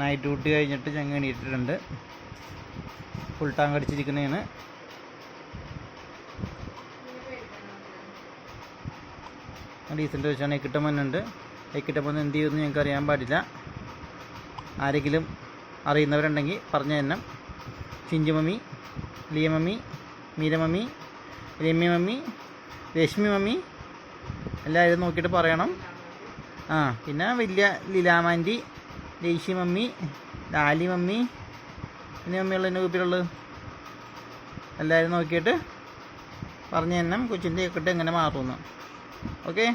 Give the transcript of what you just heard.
Night duty കഴിഞ്ഞിട്ട് ഞങ്ങൾ എണീറ്റിട്ടുണ്ട്. ഫുൾ ടാങ്ക് അടിച്ചിരിക്കുന്നതാണ്. ഡീസൻ്റ് വെച്ചാണ് എക്കിട്ടമ്മന്നുണ്ട്. എക്കിട്ടമ്മന്ന് എന്ത് ചെയ്യുമെന്ന് ഞങ്ങൾക്ക് അറിയാൻ പാടില്ല. ആരെങ്കിലും അറിയുന്നവരുണ്ടെങ്കിൽ പറഞ്ഞു തന്നെ. Chinchu mummy, Liya mummy, Meera mummy, Ramya mummy, Rashmi mummy എല്ലാവരും നോക്കിയിട്ട് പറയണം. പിന്നെ വലിയ ലീലാമാൻറ്റി, ദേശി മമ്മി, ലാലി മമ്മി, പിന്നെ മമ്മിയുള്ള എൻ്റെ ഗ്രൂപ്പിലുള്ളത് എല്ലാവരും നോക്കിയിട്ട് പറഞ്ഞു തന്നെ കൊച്ചിൻ്റെ എക്കിട്ട് എങ്ങനെ മാറുമെന്ന്. ഓക്കെ.